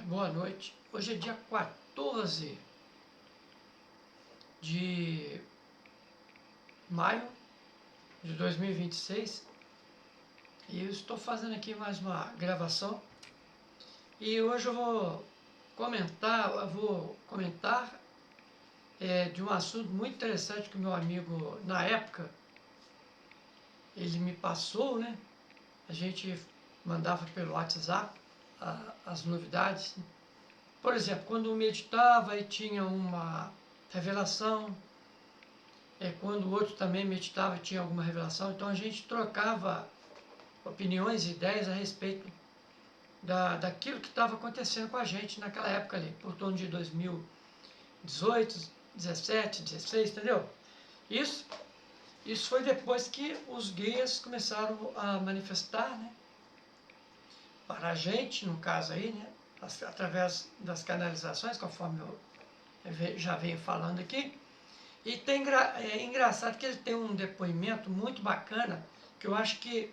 boa noite. Hoje é dia 14 de maio de 2026 e eu estou fazendo aqui mais uma gravação e hoje eu vou comentar de um assunto muito interessante que o meu amigo, na época, ele me passou, né? A gente mandava pelo WhatsApp as novidades. Por exemplo, quando eu meditava e tinha uma revelação, quando o outro também meditava e tinha alguma revelação, então a gente trocava opiniões e ideias a respeito daquilo que estava acontecendo com a gente naquela época ali, por torno de 2018, 17, 16, entendeu? Isso foi depois que os guias começaram a manifestar, né, para a gente, no caso aí, né, através das canalizações, conforme eu já venho falando aqui. E é engraçado que ele tem um depoimento muito bacana, que eu acho que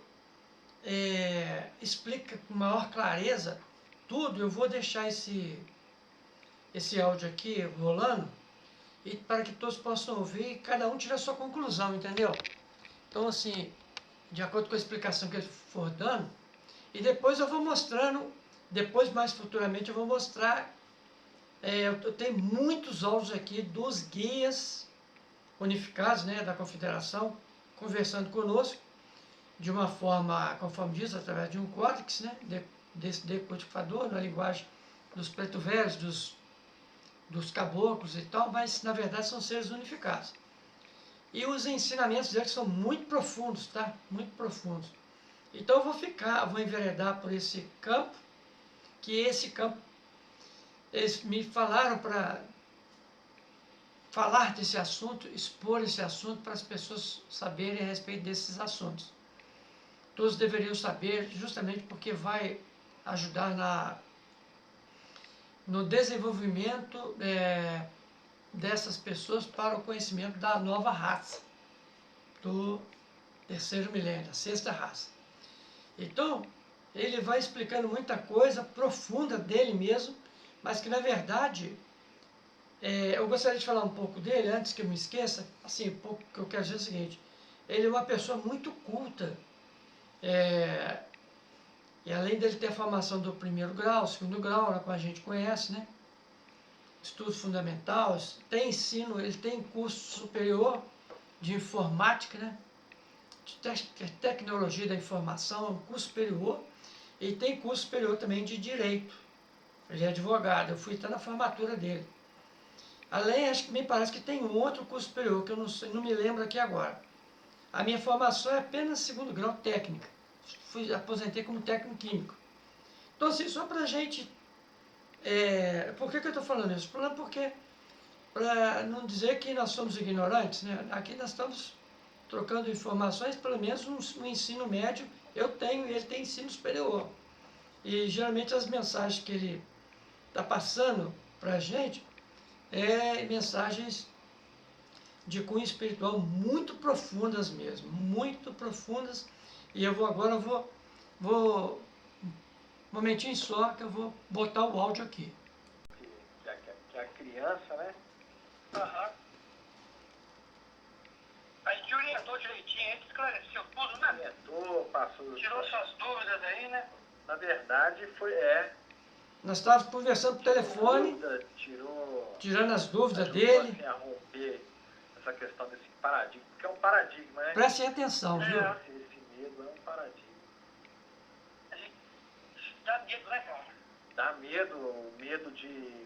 explica com maior clareza tudo. Eu vou deixar esse áudio aqui rolando, e para que todos possam ouvir e cada um tire a sua conclusão, entendeu? Então, assim, de acordo com a explicação que ele for dando, e depois eu vou mostrando, depois mais futuramente eu vou mostrar, eu tenho muitos áudios aqui dos guias unificados, né, da Confederação, conversando conosco de uma forma, conforme diz, através de um códex, né, desse decodificador, na linguagem dos preto velhos, dos caboclos e tal, mas na verdade são seres unificados. E os ensinamentos deles são muito profundos, tá? Muito profundos. Então eu vou enveredar por esse campo, que esse campo, eles me falaram para falar desse assunto, expor esse assunto para as pessoas saberem a respeito desses assuntos. Todos deveriam saber, justamente porque vai ajudar no desenvolvimento dessas pessoas para o conhecimento da nova raça, do terceiro milênio, da sexta raça. Então, ele vai explicando muita coisa profunda dele mesmo, mas que na verdade, eu gostaria de falar um pouco dele, antes que eu me esqueça, assim, um pouco que eu quero dizer é o seguinte: ele é uma pessoa muito culta, e além dele ter a formação do primeiro grau, segundo grau, como a gente conhece, né? Estudos fundamentais, tem ensino, ele tem curso superior de informática, né? De tecnologia da informação, um curso superior, e tem curso superior também de direito. Ele é advogado, eu fui até na formatura dele. Além, acho que me parece que tem um outro curso superior, que eu não me lembro aqui agora. A minha formação é apenas segundo grau técnica. Aposentei como técnico químico. Então, assim, só para a gente... por que eu estou falando isso? Falando porque, para não dizer que nós somos ignorantes, né? Aqui nós estamos trocando informações, pelo menos no ensino médio eu tenho e ele tem ensino superior. E geralmente as mensagens que ele está passando para a gente mensagens de cunho espiritual muito profundas mesmo, muito profundas. E eu vou um momentinho só que eu vou botar o áudio aqui. Que a criança, né? Aham. A gente orientou direitinho, a gente esclareceu tudo, né? Orientou, passou... Tirou suas dúvidas aí, né? Na verdade, Nós estávamos conversando por telefone, tirando as dúvidas dele. Assim, a romper essa questão desse paradigma, porque é um paradigma, né? Prestem atenção, viu? Esse medo é um paradigma. A gente dá medo, né, cara? Dá medo, o medo de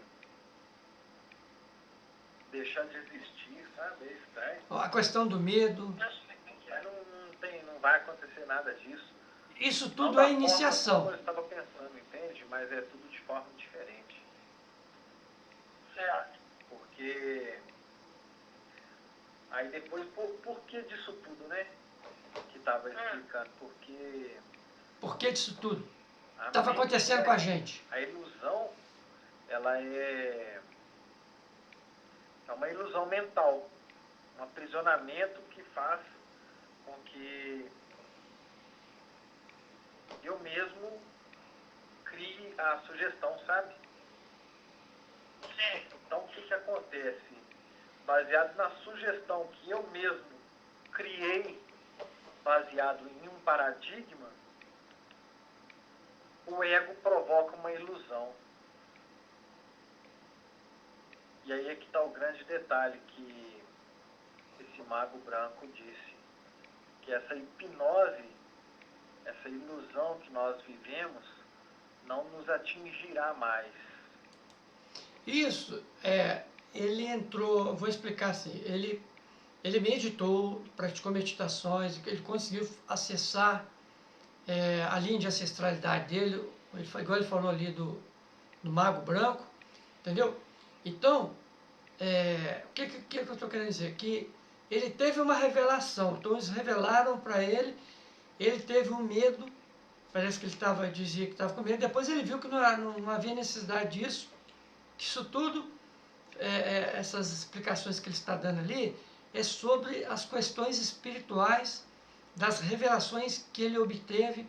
deixar de existir, sabe? É estranho. A questão do medo. Eu sei que é. Mas não vai acontecer nada disso. Isso tudo é iniciação. Como eu estava pensando, entende? Mas é tudo de forma diferente. Certo. Porque... Aí depois, por que disso tudo, né? Que estava explicando. Porque... Por que disso tudo? Estava acontecendo com a gente. A ilusão, ela é uma ilusão mental. Um aprisionamento que faz com que eu mesmo crie a sugestão, sabe? Sim. Então, o que que acontece? Baseado na sugestão que eu mesmo criei, baseado em um paradigma, o ego provoca uma ilusão. E aí é que está o grande detalhe que esse mago branco disse, que essa hipnose, essa ilusão que nós vivemos, não nos atingirá mais. Isso, ele entrou, vou explicar assim, ele meditou, praticou meditações, ele conseguiu acessar a linha de ancestralidade dele, igual ele falou ali do Mago Branco, entendeu? Então, o que eu estou querendo dizer? Que ele teve uma revelação, então eles revelaram para ele teve um medo, parece que ele dizia que estava com medo, depois ele viu que não havia necessidade disso, que isso tudo, essas explicações que ele está dando ali, é sobre as questões espirituais das revelações que ele obteve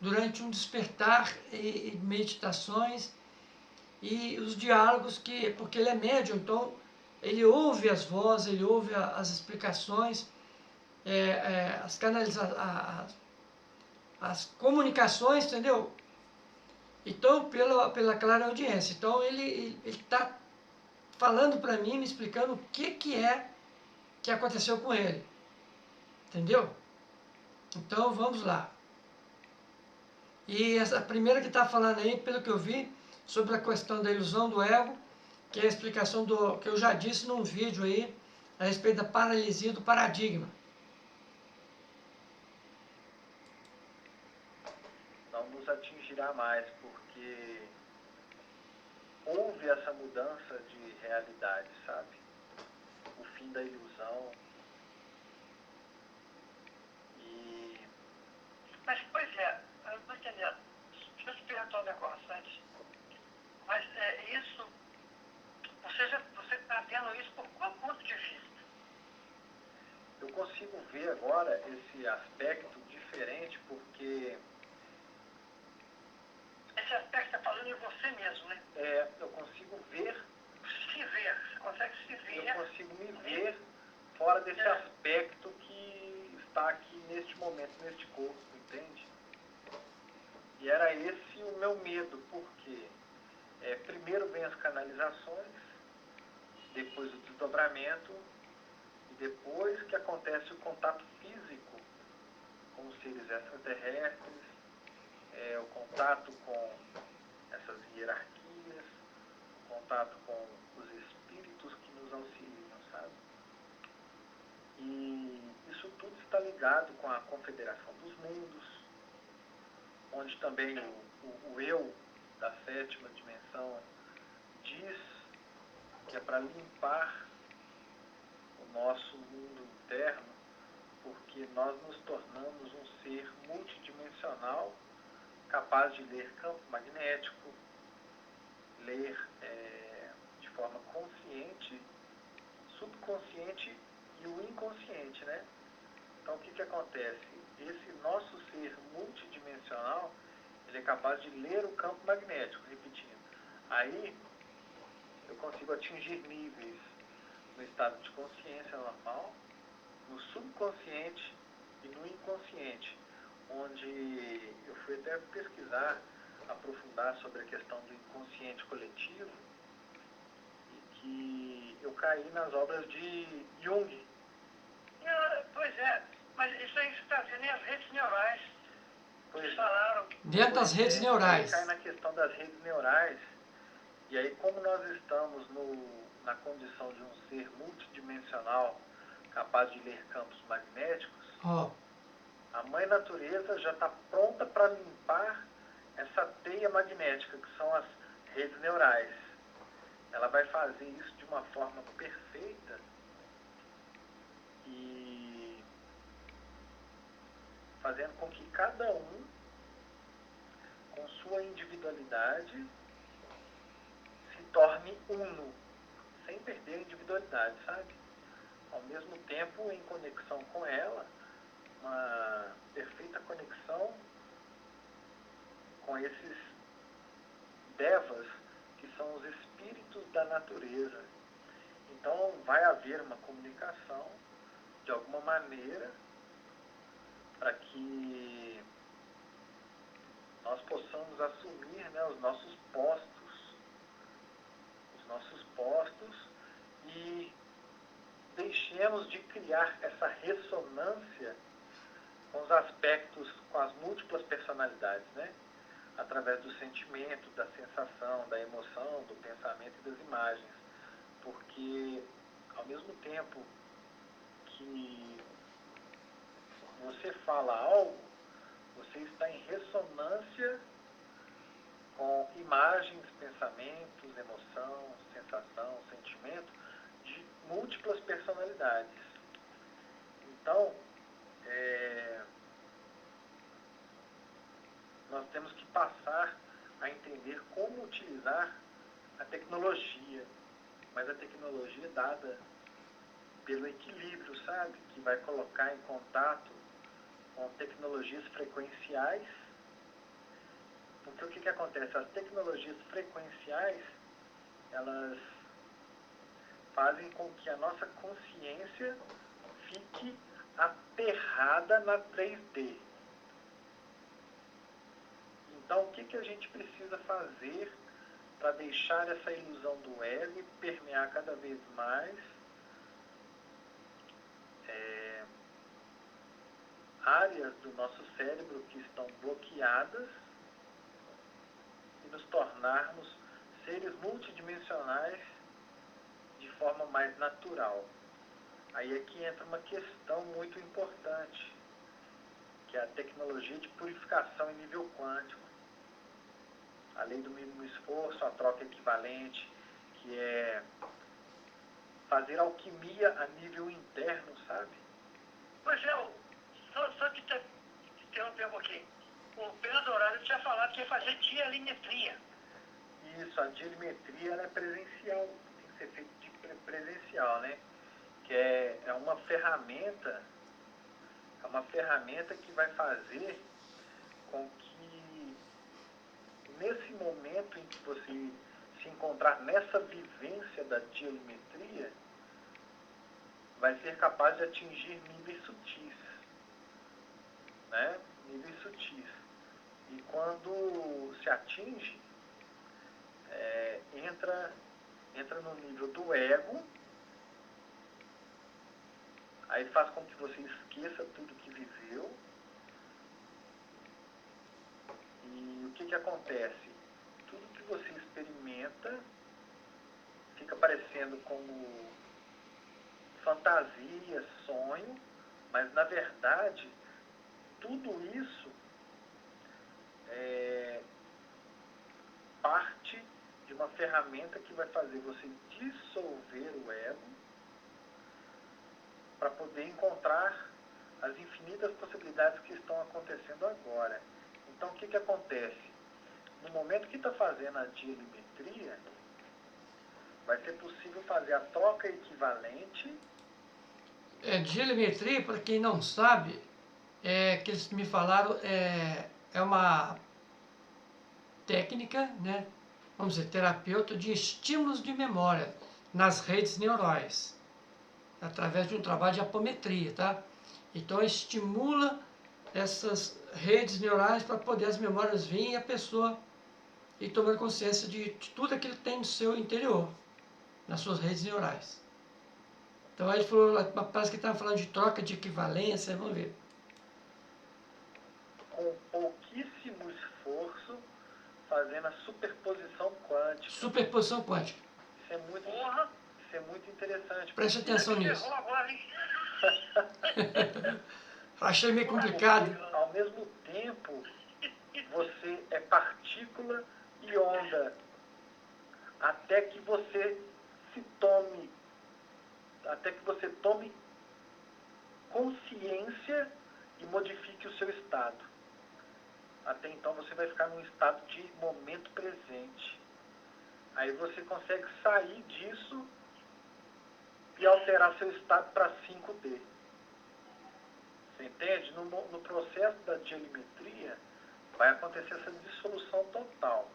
durante um despertar e meditações e os diálogos porque ele é médium, então ele ouve as vozes, ele ouve as explicações, as comunicações, entendeu? Então, pela clara audiência. Então, ele está falando para mim, me explicando o que aconteceu com ele. Entendeu? Então, vamos lá. E a primeira que está falando aí, pelo que eu vi, sobre a questão da ilusão do ego, que é a explicação que eu já disse num vídeo aí, a respeito da paralisia do paradigma. Não nos atingirá mais, porque houve essa mudança de realidade, sabe? O fim da ilusão. E Mas, pois é, eu não estou entendendo. Deixa eu te perguntar um negócio antes. Mas isso, você está vendo isso por qual ponto de vista? eu consigo ver agora esse aspecto diferente, porque Esse aspecto está falando em você mesmo, né? eu consigo ver, Se ver, você consegue se ver. eu consigo me ver fora desse aspecto que está aqui neste momento, neste corpo, entende? E era esse o meu medo, porque primeiro vem as canalizações, depois o desdobramento, e depois que acontece o contato físico com os seres extraterrestres, o contato com essas hierarquias, o contato com os espíritos que nos auxiliam, sabe? E isso tudo está ligado com a Confederação dos Mundos, onde também o eu da sétima dimensão diz que é para limpar o nosso mundo interno, porque nós nos tornamos um ser multidimensional, capaz de ler campo magnético, ler de forma consciente, subconsciente e o inconsciente, né? Então, o que acontece? Esse nosso ser multidimensional, ele é capaz de ler o campo magnético, repetindo. Aí, eu consigo atingir níveis no estado de consciência normal, no subconsciente e no inconsciente, onde eu fui até pesquisar, aprofundar sobre a questão do inconsciente coletivo, e que eu caí nas obras de Jung. Pois é, mas isso aí você está vendo as redes neurais. Pois Falaram. Dentro das redes neurais. Cai na questão das redes neurais. E aí, como nós estamos na condição de um ser multidimensional, capaz de ler campos magnéticos, a Mãe Natureza já está pronta para limpar essa teia magnética, que são as redes neurais. Ela vai fazer isso de uma forma perfeita e fazendo com que cada um, com sua individualidade, se torne uno, sem perder a individualidade, sabe? Ao mesmo tempo, em conexão com ela, uma perfeita conexão com esses devas que são os espíritos da natureza. Então, vai haver uma comunicação, de alguma maneira, para que nós possamos assumir, né, os nossos postos e deixemos de criar essa ressonância com os aspectos, com as múltiplas personalidades, né? Através do sentimento, da sensação, da emoção, do pensamento e das imagens. Porque, ao mesmo tempo que você fala algo, você está em ressonância com imagens, pensamentos, emoção, sensação, sentimento de múltiplas personalidades. Então, nós temos que passar a entender como utilizar a tecnologia, mas a tecnologia dada pelo equilíbrio, sabe? Que vai colocar em contato com tecnologias frequenciais. Porque o que acontece? As tecnologias frequenciais, elas fazem com que a nossa consciência fique aterrada na 3D. Então, o que a gente precisa fazer para deixar essa ilusão do ego permear cada vez mais áreas do nosso cérebro que estão bloqueadas e nos tornarmos seres multidimensionais de forma mais natural. Aí é que entra uma questão muito importante, que é a tecnologia de purificação em nível quântico. A lei do mínimo esforço, a troca equivalente, que é fazer alquimia a nível interno, sabe? Pois é, só te interromper um pouquinho. O Pedro Horário tinha falado que ia fazer dialimetria. Isso, a dialimetria ela é presencial, tem que ser feita de presencial, né? Que é uma ferramenta que vai fazer com que nesse momento em que você se encontrar nessa vivência da dialimetria, vai ser capaz de atingir níveis sutis, né? Níveis sutis. E quando se atinge, entra no nível do ego, aí faz com que você esqueça tudo que viveu. E o que acontece? Tudo que você experimenta fica parecendo como fantasia, sonho, mas na verdade tudo isso é parte de uma ferramenta que vai fazer você dissolver o ego para poder encontrar as infinitas possibilidades que estão acontecendo agora. Então, o que acontece? No momento que está fazendo a dialimetria, vai ser possível fazer a troca equivalente. Dialimetria, para quem não sabe, que eles me falaram, é uma técnica, né, vamos dizer, terapeuta de estímulos de memória nas redes neurais, através de um trabalho de apometria, tá? Então, estimula essas redes neurais para poder as memórias virem e a pessoa ir tomando consciência de tudo aquilo que tem no seu interior, nas suas redes neurais. Então, aí ele falou, parece que estava falando de troca de equivalência, vamos ver. Com pouquíssimo esforço, fazendo a superposição quântica. Superposição quântica. Isso é muito interessante. Preste atenção nisso. Agora, hein? Achei meio complicado. Porque, ao mesmo tempo, você é partícula e onda, até que você tome consciência e modifique o seu estado. Até então você vai ficar num estado de momento presente. Aí você consegue sair disso e alterar seu estado para 5D. Você entende? No processo da dialimetria vai acontecer essa dissolução total.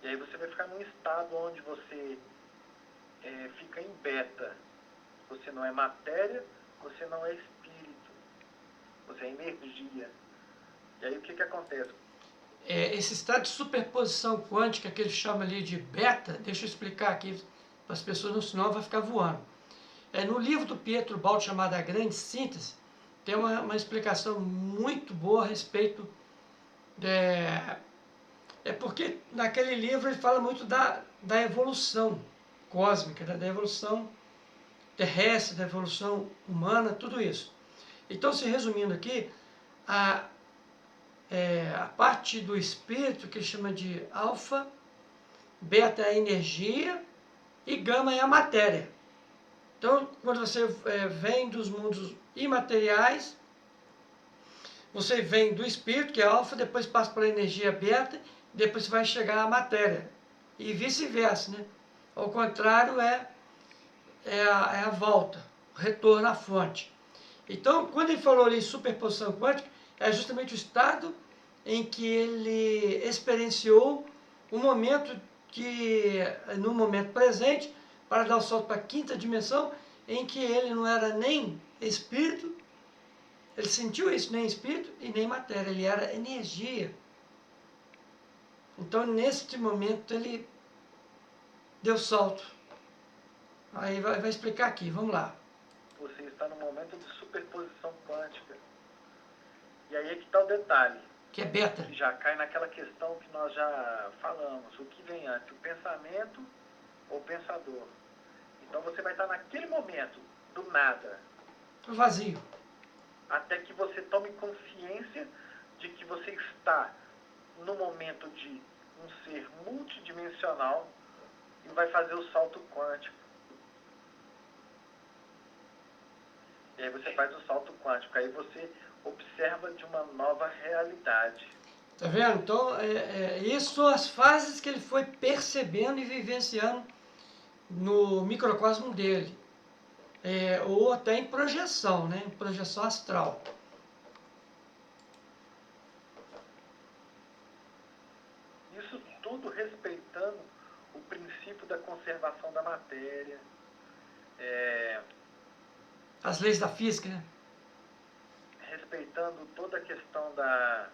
E aí você vai ficar num estado onde você fica em beta. Você não é matéria, você não é espírito. Você é energia. E aí o que acontece? Esse estado de superposição quântica que ele chama ali de beta, deixa eu explicar aqui para as pessoas, não, senão vai ficar voando. No livro do Pietro Baldi chamado A Grande Síntese, tem uma explicação muito boa a respeito. Porque naquele livro ele fala muito da evolução cósmica, da evolução terrestre, da evolução humana, tudo isso. Então, se resumindo aqui, a parte do espírito que ele chama de alfa, beta é a energia e gama é a matéria. Então, quando você vem dos mundos imateriais, você vem do espírito, que é alfa, depois passa para a energia beta, depois você vai chegar à matéria. E vice-versa, né? Ao contrário, é a volta, o retorno à fonte. Então, quando ele falou ali em superposição quântica, é justamente o estado em que ele experienciou o momento que, no momento presente, para dar o salto para a quinta dimensão, em que ele não era nem espírito, ele sentiu isso, nem espírito e nem matéria, ele era energia. Então, neste momento, ele deu salto. Aí vai explicar aqui, vamos lá. Você está no momento de superposição quântica. E aí é que está o detalhe. Que é beta. Que já cai naquela questão que nós já falamos. O que vem antes, o pensamento ou o pensador? Então você vai estar naquele momento, do nada. O vazio. Até que você tome consciência de que você está no momento de um ser multidimensional e vai fazer o salto quântico. E aí você faz o salto quântico, aí você observa de uma nova realidade. Tá vendo? Então, isso são as fases que ele foi percebendo e vivenciando no microcosmo dele. Ou até em projeção, né? Em projeção astral. Isso tudo respeitando o princípio da conservação da matéria. As leis da física, né? Respeitando toda a questão da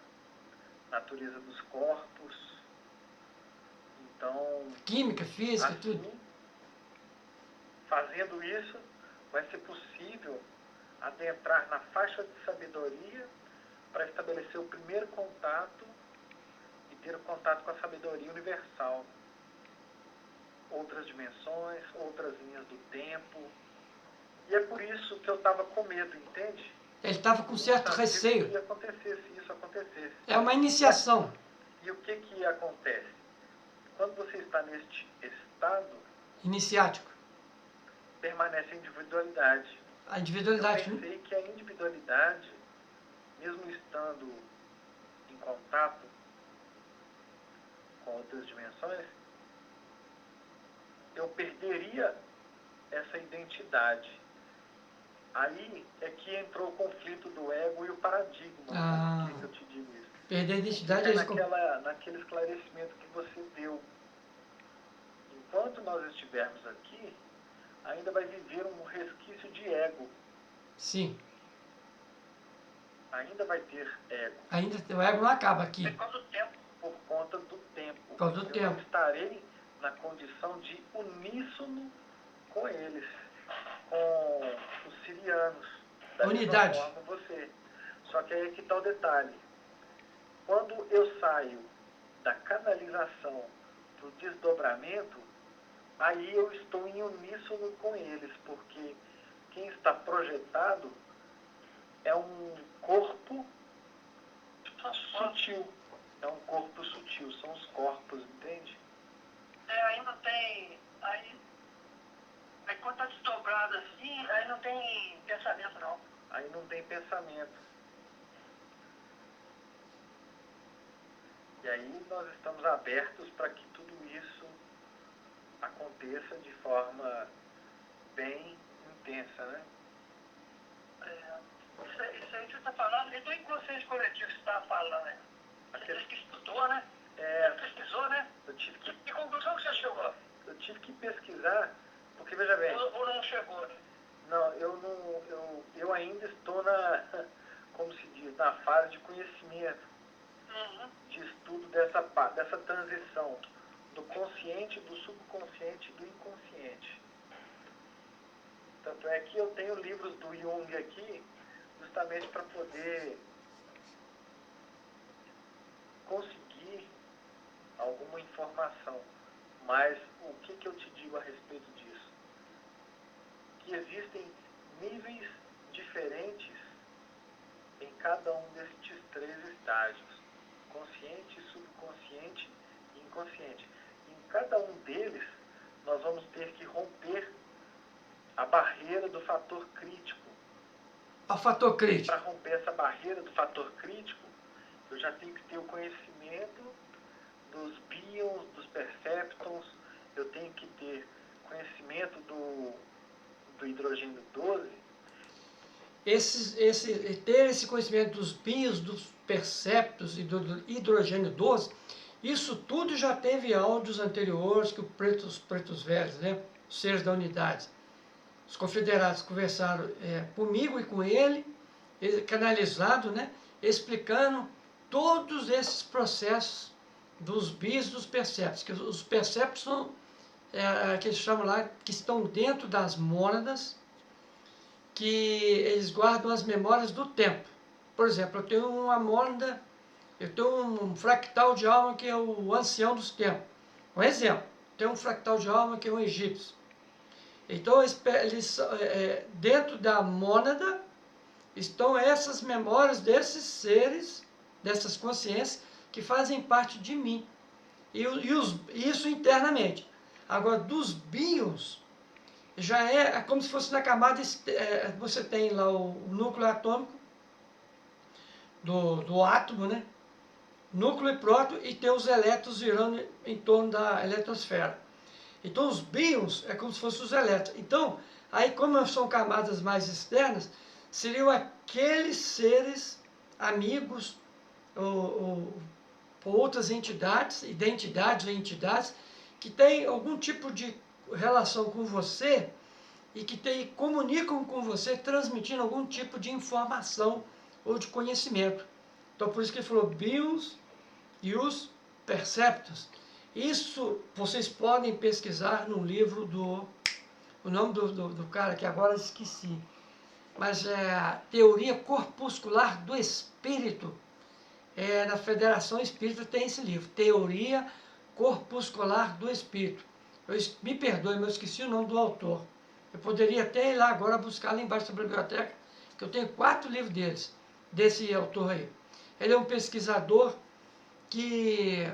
natureza dos corpos. Então, Química, física, assim, tudo. fazendo isso, vai ser possível adentrar na faixa de sabedoria para estabelecer o primeiro contato e ter o contato com a sabedoria universal. Outras dimensões, outras linhas do tempo. E é por isso que eu estava com medo, entende? Ele estava com certo receio. Que acontecesse, isso acontecesse. É uma iniciação. E o que acontece? Quando você está neste estado, Iniciático. permanece a individualidade. A individualidade. Eu pensei que a individualidade, mesmo estando em contato com outras dimensões, eu perderia essa identidade. Aí é que entrou o conflito do ego e o paradigma. Por que eu te digo isso? Perder a identidade naquele esclarecimento que você deu. Enquanto nós estivermos aqui, ainda vai viver um resquício de ego. Sim. Ainda vai ter ego. Ainda o ego não acaba aqui. Por causa do tempo. Por conta do tempo. Por causa do tempo. Eu estarei na condição de uníssono com eles, com os sirianos. Da Unidade. mesma forma você. Só que aí é que está o detalhe. Quando eu saio da canalização para o desdobramento, aí eu estou em uníssono com eles, porque quem está projetado é um corpo sutil. É um corpo sutil, são os corpos, entende? Aí não tem. Aí quando está desdobrado assim, aí não tem pensamento não. Aí não tem pensamento. E aí nós estamos abertos para que tudo isso aconteça de forma bem intensa, né? Isso aí que você está falando, e do inconsciente coletivo que você estava falando, né? Você disse que estudou, né? Você pesquisou, né? Eu tive que dessa transição do consciente, do subconsciente e do inconsciente. Tanto é que eu tenho livros do Jung aqui, justamente para poder conseguir alguma informação. Mas o que eu te digo a respeito disso? Que existem níveis diferentes em cada um destes 3 estágios: consciente, subconsciente e inconsciente. Em cada um deles, nós vamos ter que romper a barreira do fator crítico. O fator crítico. Para romper essa barreira do fator crítico, eu já tenho que ter o conhecimento dos bions, dos perceptons, eu tenho que ter conhecimento do hidrogênio 12. Ter esse conhecimento dos bios, dos perceptos e do hidrogênio 12, isso tudo já teve áudios anteriores que os pretos velhos, né, os seres da unidade, os confederados conversaram comigo e com ele canalizado, né, explicando todos esses processos dos bios e dos perceptos, que os perceptos são, que eles chamam lá, que estão dentro das mônadas, que eles guardam as memórias do tempo. Por exemplo, eu tenho uma mônada, eu tenho um fractal de alma que é o ancião dos tempos. Um exemplo, tem um fractal de alma que é um egípcio. Então, eles, dentro da mônada estão essas memórias desses seres, dessas consciências que fazem parte de mim. Isso internamente. Agora, dos bios, já é como se fosse na camada, você tem lá o núcleo atômico do átomo, né? Núcleo e próton, e tem os elétrons girando em torno da eletrosfera. Então, os bios é como se fossem os elétrons. Então, aí como são camadas mais externas, seriam aqueles seres amigos ou outras entidades, identidades ou entidades, que têm algum tipo de relação com você e que comunicam com você transmitindo algum tipo de informação ou de conhecimento. Então, por isso que ele falou bios e os perceptos. Isso vocês podem pesquisar no livro o nome do cara que agora esqueci, mas é a Teoria Corpuscular do Espírito. Na Federação Espírita tem esse livro, Teoria Corpuscular do Espírito. Me perdoe, mas eu esqueci o nome do autor. Eu poderia até ir lá agora buscar lá embaixo da biblioteca, que eu tenho 4 livros desse autor aí. Ele é um pesquisador que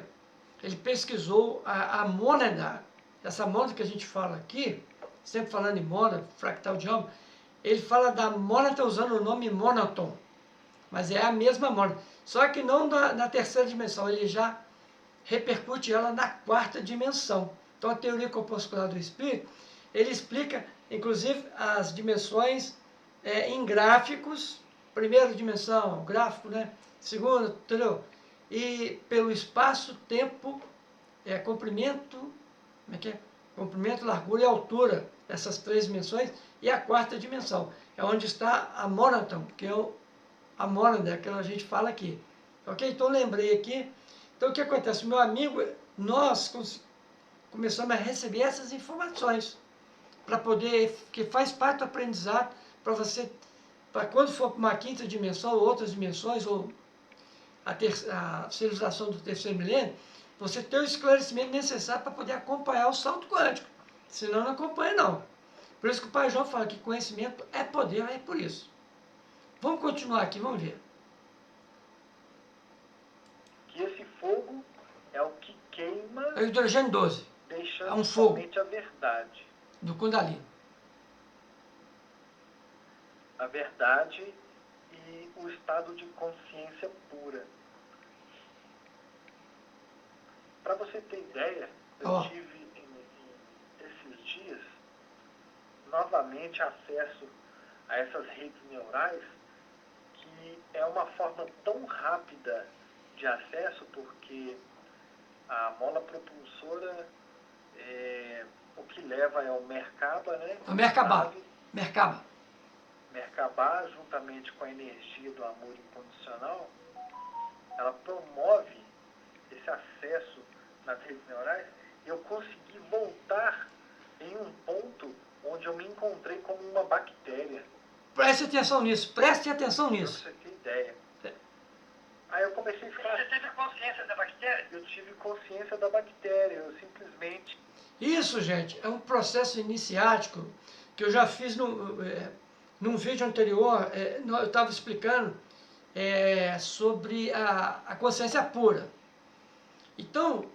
ele pesquisou a mônada, essa mônada que a gente fala aqui, sempre falando em mônada, fractal de alma, ele fala da mônada usando o nome mônaton, mas é a mesma mônada, só que não na terceira dimensão, ele já repercute ela na 4ª dimensão. Então a teoria corpuscular do espírito, ele explica, inclusive, as dimensões em gráficos, primeira dimensão, gráfico, né? Segunda, entendeu? E pelo espaço, tempo, comprimento, como é que é? Comprimento, largura e altura, essas 3 dimensões, e a 4ª dimensão, é onde está a mônaton, que é a mônada que a gente fala aqui. Ok? Então lembrei aqui. Então o que acontece? Meu amigo, nós começamos a receber essas informações, para poder, que faz parte do aprendizado, para você, para quando for para uma 5ª dimensão, ou outras dimensões, ou a civilização do 3º milênio, você ter o esclarecimento necessário para poder acompanhar o salto quântico. Senão não acompanha, não. Por isso que o Pai João fala que conhecimento é poder, é por isso. Vamos continuar aqui, vamos ver. Que esse fogo é o que queima, É o hidrogênio 12, deixando é um fogo somente a verdade. do Kundalini. A verdade e o estado de consciência pura. Para você ter ideia, eu tive esses dias novamente acesso a essas redes neurais, que é uma forma tão rápida de acesso, porque a mola propulsora, o que leva é o Merkaba, né? O Merkaba. Merkaba, juntamente com a energia do amor incondicional, ela promove esse acesso redes neurais, eu consegui voltar em um ponto onde eu me encontrei como uma bactéria. Preste atenção nisso, preste atenção Pra nisso. você ter ideia. Aí eu comecei a ficar... Você teve consciência da bactéria? Eu tive consciência da bactéria, eu simplesmente... Isso, gente, é um processo iniciático que eu já fiz num vídeo anterior, eu estava explicando sobre a consciência pura. Então, o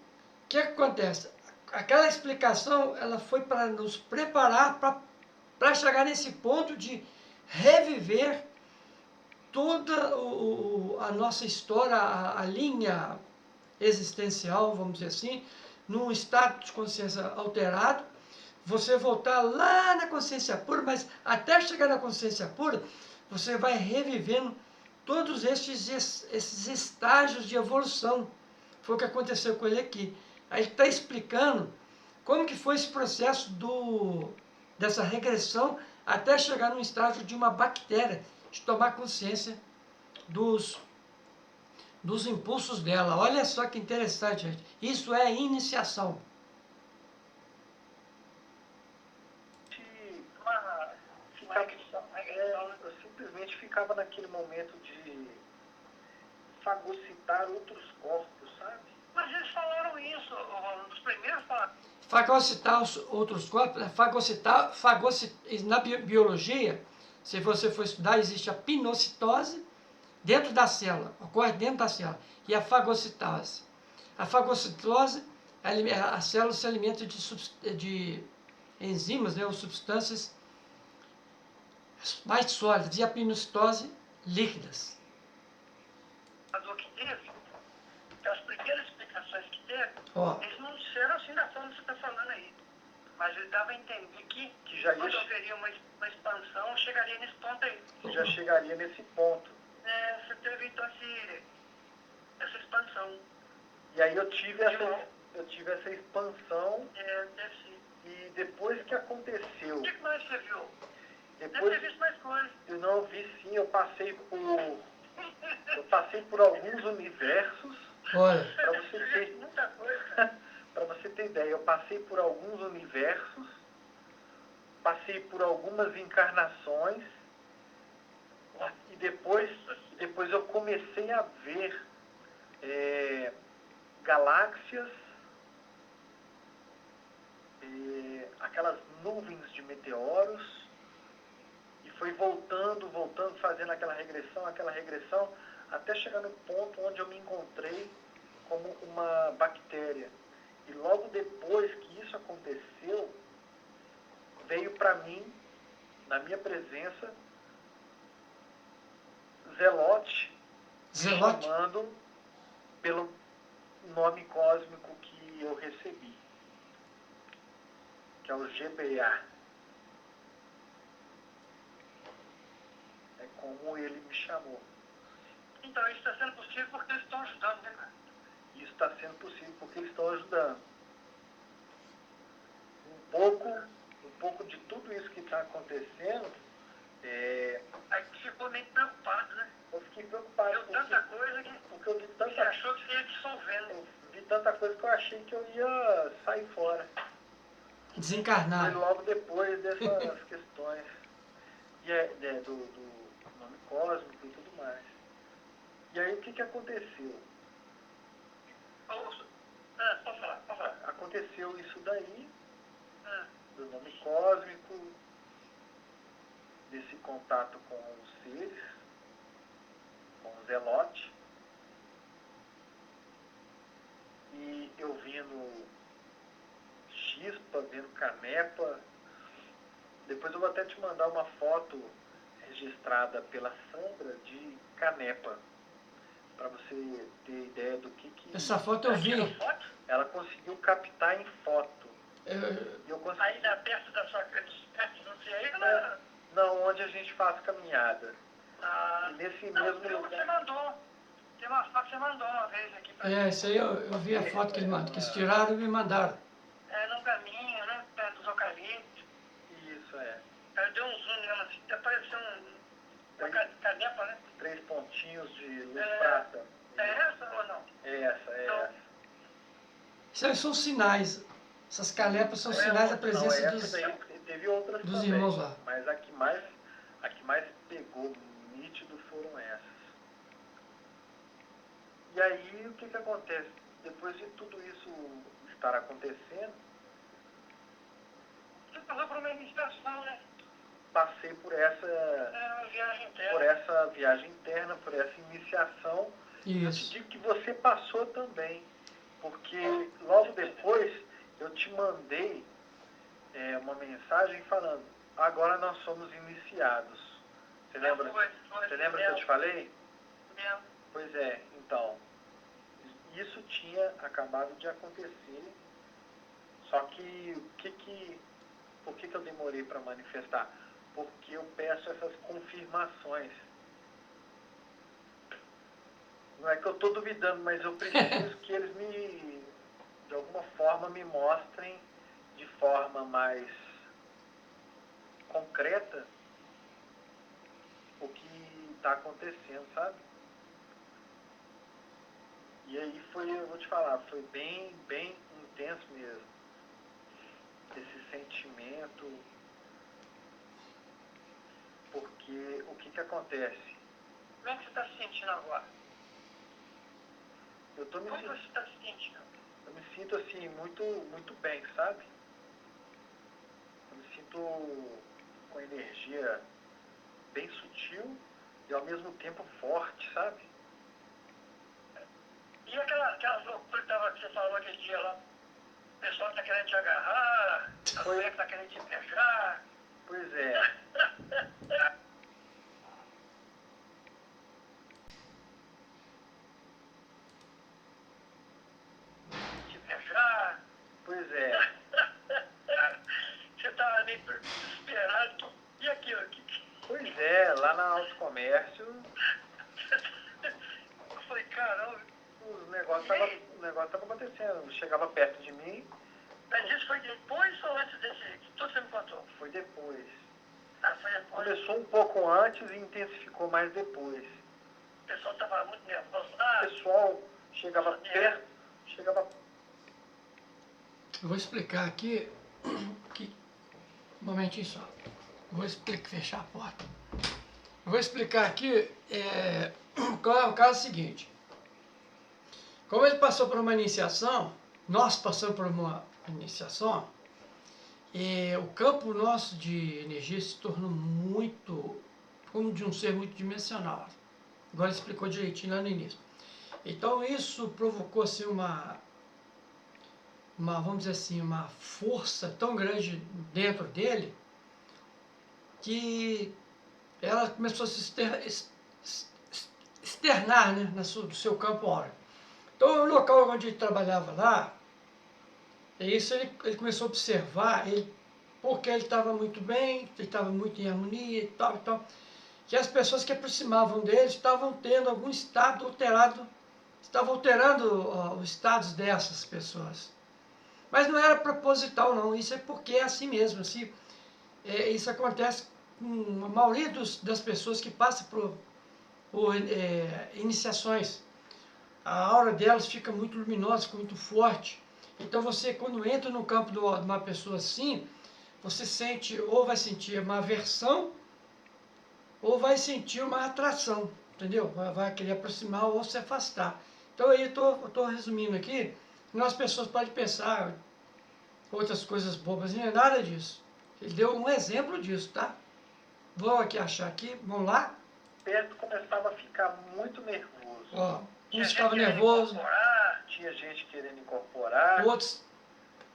que acontece? Aquela explicação ela foi para nos preparar para chegar nesse ponto de reviver toda a nossa história, a linha existencial, vamos dizer assim, num estado de consciência alterado, você voltar lá na consciência pura, mas até chegar na consciência pura, você vai revivendo todos esses estágios de evolução. Foi o que aconteceu com ele aqui. Aí ele está explicando como que foi esse processo dessa regressão até chegar num estágio de uma bactéria, de tomar consciência dos impulsos dela. Olha só que interessante, gente. Isso é iniciação. Uma regressão, né? Eu simplesmente ficava naquele momento de fagocitar outros corpos, sabe? Mas eles falaram isso, um dos primeiros falaram. Fagocitar os outros corpos, na biologia, se você for estudar, existe a pinocitose dentro da célula, ocorre dentro da célula, e a fagocitose. A fagocitose, a célula se alimenta de enzimas, né, ou substâncias mais sólidas, e a pinocitose, líquidas. O que teve, as primeiras explicações que teve, Ó, eles não disseram assim da forma que você está falando aí. Mas ele dava a entender que já ia, quando haveria uma expansão, chegaria nesse ponto aí. já chegaria nesse ponto. Você teve então essa expansão. E aí eu tive essa expansão, Deve ser. e depois que aconteceu, O que mais você viu? Deve ter depois visto mais coisas. eu não vi sim, eu passei por alguns universos, olha, para você ter Muita coisa. para você ter ideia, eu passei por alguns universos, passei por algumas encarnações, e depois eu comecei a ver galáxias, aquelas nuvens de meteoros, e foi voltando, fazendo aquela regressão, até chegar no ponto onde eu me encontrei como uma bactéria. E logo depois que isso aconteceu, veio para mim, na minha presença, Zelote, Zelote, chamando pelo nome cósmico que eu recebi, que é o GBA. É como ele me chamou. Então, isso está sendo possível porque eles estão ajudando, né, cara? Isso está sendo possível porque eles estão ajudando. Um pouco de tudo isso que está acontecendo, Aí ficou meio preocupado, né? eu fiquei preocupado. Deu tanta coisa que Porque eu vi você achou que você ia dissolvendo. tanta coisa que eu achei que eu ia sair fora. Foi desencarnado. logo depois dessas questões do nome cósmico e tudo mais. E aí o que aconteceu? Pode falar. Aconteceu isso daí, Ah, do nome cósmico, desse contato com os seres, com o Zelote, e eu vendo Chispa, vendo Canepa. Depois eu vou até te mandar uma foto registrada pela Sandra de Canepa, para você ter ideia do que Essa foto eu vi. tirou foto? ela conseguiu captar em foto. Eu- E eu consegui... Aí na perto da sua perto de você aí, ela... Não, onde a gente faz caminhada. Ah, E nesse não, mesmo tem uma que você lugar. mandou. Tem uma foto que você mandou uma vez aqui pra mim. isso aí eu vi a foto que eles tiraram e me mandaram. No caminho, né? Perto dos eucaliptos. Isso, Aí eu dei um zoom nela assim, até pareceu uma canepa, né? 3 pontinhos de luz É. prata. É essa ou não? É essa. Isso aí são sinais. Essas calepas são sinais da presença essa dos, daí teve outras dos também, irmãos lá. mas a que mais pegou nítido foram essas. E aí o que acontece? Depois de tudo isso estar acontecendo, Você passou por uma iniciação, né? passei por essa Uma viagem interna. por essa viagem interna, por essa iniciação. Eu te Isso. digo que você passou também, porque logo depois eu te mandei uma mensagem falando, agora nós somos iniciados. Você lembra? Você lembra que eu te falei? Lembro. Pois é, então, isso tinha acabado de acontecer, só que por que eu demorei para manifestar? Porque eu peço essas confirmações. Não é que eu estou duvidando, mas eu preciso que eles de alguma forma, me mostrem de forma mais concreta o que está acontecendo, sabe? E aí eu vou te falar, foi bem intenso mesmo. Esse sentimento, porque o que acontece? Como é que você está se sentindo agora? Como você está se sentindo? Eu me sinto assim, muito bem, sabe? Eu me sinto com energia bem sutil e ao mesmo tempo forte, sabe? E aquelas loucuras que você falou aquele dia lá? O pessoal está querendo te agarrar, a mulher está querendo te beijar. Pois é. Te beijar. Pois é. Você estava meio desesperado. E aquilo? Pois é, lá na Autocomércio, Eu falei, caramba. o negócio estava acontecendo. Chegava perto de mim. Mas isso foi depois ou antes desse? Tudo você me contou? Foi depois. Ah, foi depois. Começou um pouco antes e intensificou mais depois. O pessoal estava muito nervoso. O pessoal chegava perto, Eu vou explicar aqui, um momentinho só. Eu vou fechar a porta. Eu vou explicar aqui, qual é o caso seguinte. Como ele passou por uma iniciação, nós passamos por uma iniciação, o campo nosso de energia se tornou muito, como de um ser muito dimensional. Agora ele explicou direitinho lá no início. Então isso provocou assim vamos dizer assim, uma força tão grande dentro dele, que ela começou a se externar, né, no seu campo áureo. Então, o local onde ele trabalhava lá, isso ele começou a observar, porque ele estava muito bem, ele estava muito em harmonia e tal, que as pessoas que aproximavam dele estavam tendo algum estado alterado, estavam alterando os estados dessas pessoas. Mas não era proposital, não. Isso é porque é assim mesmo. Assim, isso acontece com a maioria das pessoas que passam por iniciações. A aura delas fica muito luminosa, fica muito forte. Então você, quando entra no campo de uma pessoa assim, você sente, ou vai sentir uma aversão, ou vai sentir uma atração, entendeu? Vai querer aproximar ou se afastar. Então aí eu estou resumindo aqui, as pessoas podem pensar outras coisas bobas, e não é nada disso. Ele deu um exemplo disso, tá? Vou aqui achar aqui, vamos lá? perto começava a ficar muito nervoso. Ó, uns ficavam nervosos, Tinha gente querendo incorporar. outros,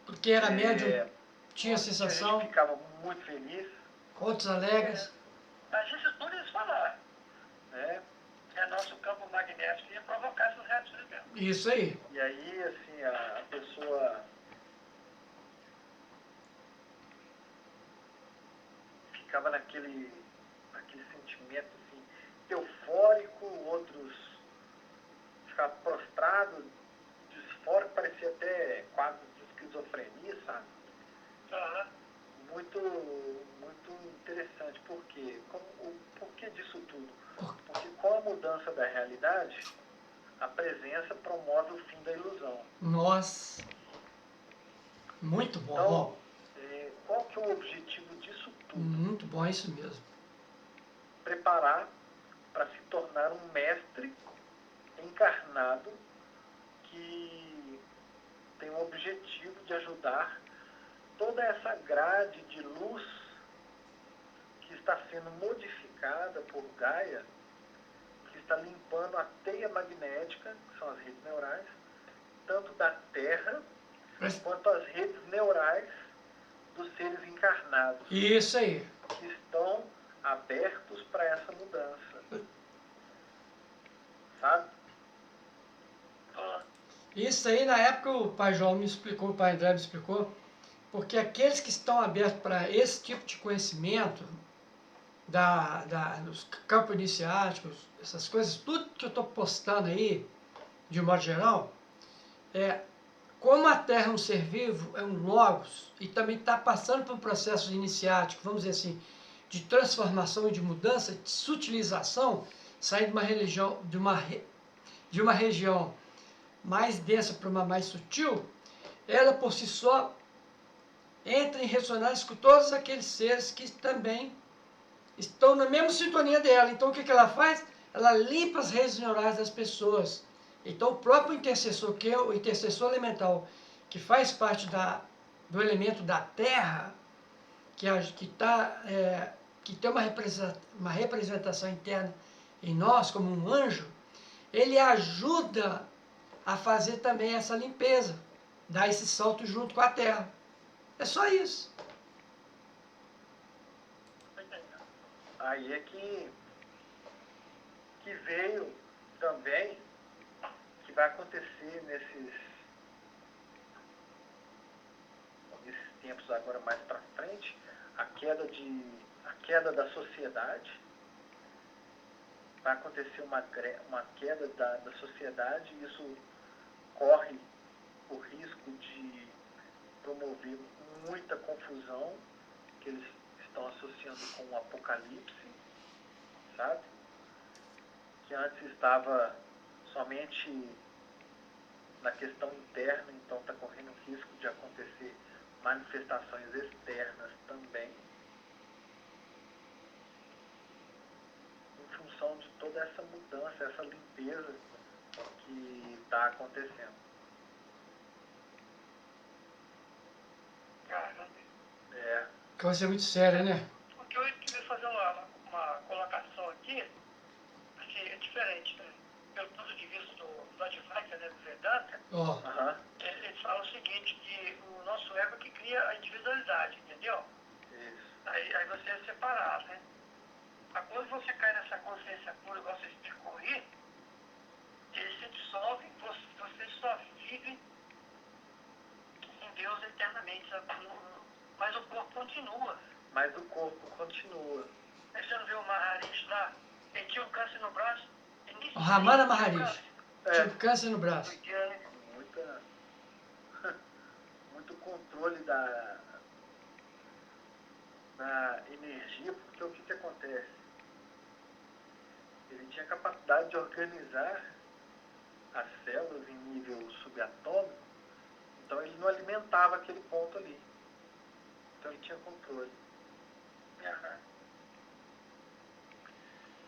porque era médium, tinha a sensação. Tinha gente que ficava muito feliz. Outros alegres. Mas isso tudo eles falaram. Né? É nosso campo magnético que ia provocar essas reações mesmo. Isso aí. E aí, assim, a pessoa ficava naquele sentimento assim, eufórico, outros ficavam prostrados, disfórico, parecia até quadro de esquizofrenia, sabe? Uhum. Muito interessante. Por quê? Por que disso tudo? Porque com a mudança da realidade, a presença promove o fim da ilusão. Nossa. Muito bom. Então, qual que é o objetivo disso tudo? Muito bom, é isso mesmo. Preparar para se tornar um mestre encarnado que tem o objetivo de ajudar toda essa grade de luz que está sendo modificada por Gaia, que está limpando a teia magnética, que são as redes neurais, tanto da Terra quanto as redes neurais dos seres encarnados. Isso aí. Que estão abertos para essa mudança. Sabe? Isso aí, na época, o pai João me explicou, o pai André me explicou, porque aqueles que estão abertos para esse tipo de conhecimento, dos campos iniciáticos, essas coisas, tudo que eu estou postando aí, de um modo geral, como a Terra é um ser vivo, é um logos, e também está passando por um processo iniciático, vamos dizer assim, de transformação e de mudança, de sutilização, sair de uma religião, de uma região mais densa para uma mais sutil, ela por si só entra em ressonância com todos aqueles seres que também estão na mesma sintonia dela. Então o que ela faz? Ela limpa as redes neurais das pessoas. Então o próprio intercessor, que é o intercessor elemental, que faz parte do elemento da Terra, que tem uma representação interna em nós, como um anjo, ele ajuda a fazer também essa limpeza, dar esse salto junto com a Terra. É só isso. Aí é que veio também, que vai acontecer nesses tempos agora mais para frente, a queda da sociedade. Vai acontecer uma queda da sociedade, e isso corre o risco de promover muita confusão, que eles estão associando com o apocalipse, sabe? Que antes estava somente na questão interna, então está correndo o risco de acontecer manifestações externas também, em função de toda essa mudança, essa limpeza que está acontecendo. Caramba. Coisa muito séria, né? O que eu queria fazer uma colocação aqui, assim, é diferente, né? Pelo ponto de vista do Advaita, né, do Vedanta, ele fala o seguinte, que o nosso ego é que cria a individualidade, entendeu? Isso. Aí você é separado, né? Mas quando você cai nessa consciência pura, igual você explicou aí, ele se dissolve, você só vive com Deus eternamente, sabe? Mas o corpo continua. Mas o corpo continua. Aí você não vê o Maharishi lá? Ele tinha um câncer no braço. O Ramana Maharishi tinha um câncer no braço. Muito controle da energia, porque o que acontece? Ele tinha capacidade de organizar as células em nível subatômico, então ele não alimentava aquele ponto ali. Então ele tinha controle.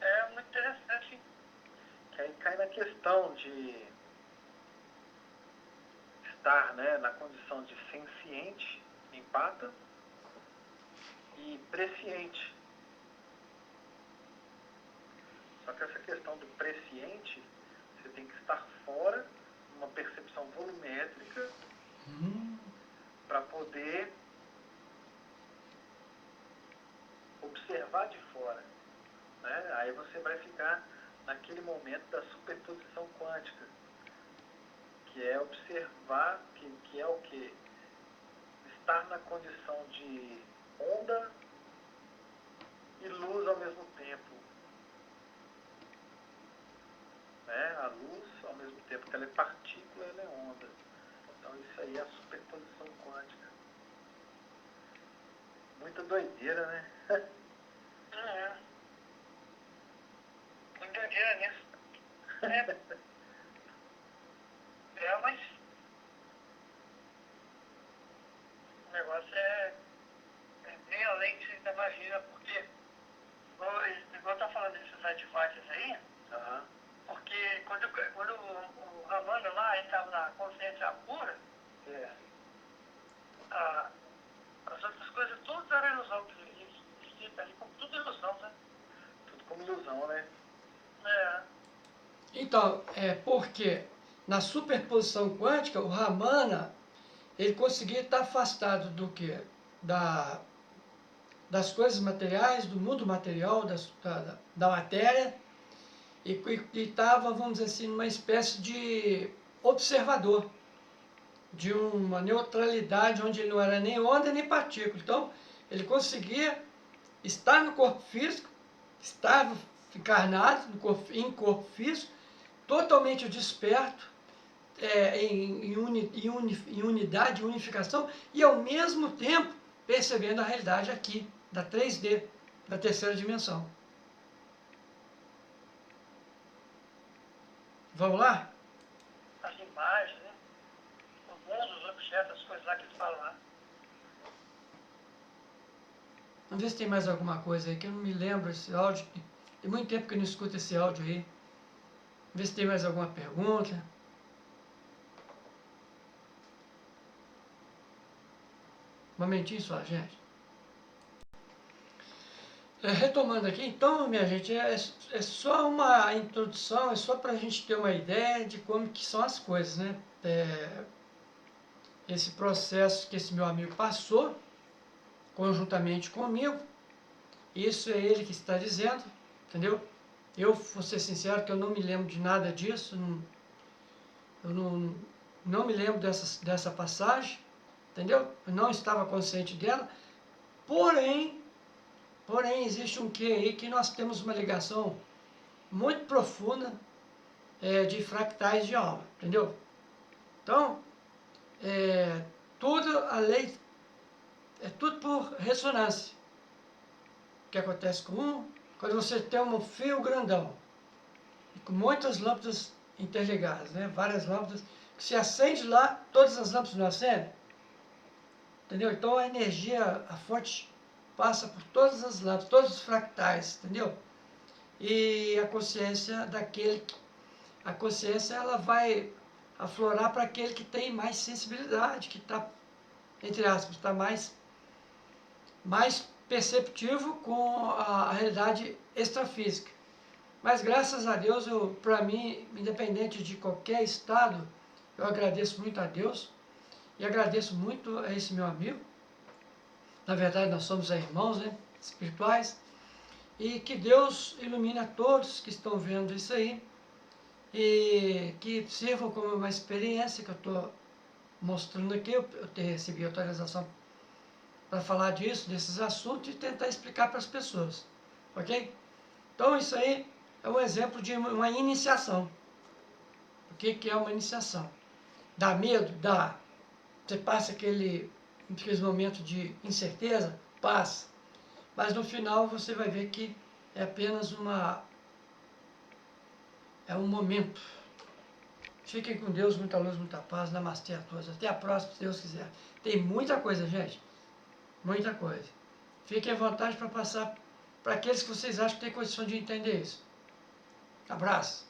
É muito interessante. Que aí cai na questão de estar, né, na condição de senciente, empata, e presciente. Só que essa questão do presciente, você tem que estar fora, numa percepção volumétrica, para poder observar de fora. Né? Aí você vai ficar naquele momento da superposição quântica, que é observar, que é o quê? Estar na condição de onda e luz ao mesmo tempo. Né? A luz, ao mesmo tempo que ela é partícula, ela é onda. Então isso aí é a superposição quântica. Muita doideira, né? Muita doideira nisso. Mas negócio é bem além que você imagina, porque, igual tá falando desses advances aí, Aham. porque quando o Ramana lá, ele estava na consciência pura, É. as outras coisas todas eram ilusão, que ele cita ali como tudo ilusão, né? Tudo como ilusão, né? É, Então, porque na superposição quântica, o Ramana, ele conseguia estar afastado do quê? Das coisas materiais, do mundo material, da matéria, e estava, vamos dizer assim, numa espécie de observador, de uma neutralidade onde ele não era nem onda nem partícula. Então, ele conseguia estar no corpo físico, estava encarnado em corpo físico, totalmente desperto, em unidade, unificação, e ao mesmo tempo percebendo a realidade aqui, da 3D, da terceira dimensão. Vamos lá? as imagens, né? O mundo, os objetos, as coisas lá que eles falam lá. Vamos ver se tem mais alguma coisa aí, que eu não me lembro esse áudio. Tem muito tempo que eu não escuto esse áudio aí. Vamos ver se tem mais alguma pergunta. Um momentinho só, gente. Retomando aqui, então, minha gente, é só uma introdução, é só para a gente ter uma ideia de como que são as coisas, né? Esse processo que esse meu amigo passou, conjuntamente comigo, isso é ele que está dizendo, entendeu? Eu, vou ser sincero, que eu não me lembro de nada disso, eu não me lembro dessa passagem, entendeu? Eu não estava consciente dela, porém, existe um quê aí que nós temos uma ligação muito profunda de fractais de alma, entendeu? Então, tudo a lei, é tudo por ressonância. O que acontece com quando você tem um fio grandão, com muitas lâmpadas interligadas, né? Várias lâmpadas, que se acende lá, todas as lâmpadas não acendem, entendeu? Então a energia, a fonte passa por todas as lâmpadas, todos os fractais, entendeu? E a consciência ela vai aflorar para aquele que tem mais sensibilidade, que está, entre aspas, está mais perceptivo com a realidade extrafísica. Mas graças a Deus, para mim, independente de qualquer estado, eu agradeço muito a Deus e agradeço muito a esse meu amigo. Na verdade, nós somos irmãos, né, espirituais. E que Deus ilumine a todos que estão vendo isso aí e que sirvam como uma experiência que eu estou mostrando aqui. Eu recebi autorização para falar disso, desses assuntos e tentar explicar para as pessoas, ok? Então isso aí é um exemplo de uma iniciação. O que é uma iniciação? Dá medo? Dá. Você passa aqueles momentos de incerteza? Passa. Mas no final você vai ver que é apenas um momento. Fiquem com Deus, muita luz, muita paz. Namastê a todos. Até a próxima, se Deus quiser. Tem muita coisa, gente. Muita coisa. Fiquem à vontade para passar para aqueles que vocês acham que têm condição de entender isso. Abraço.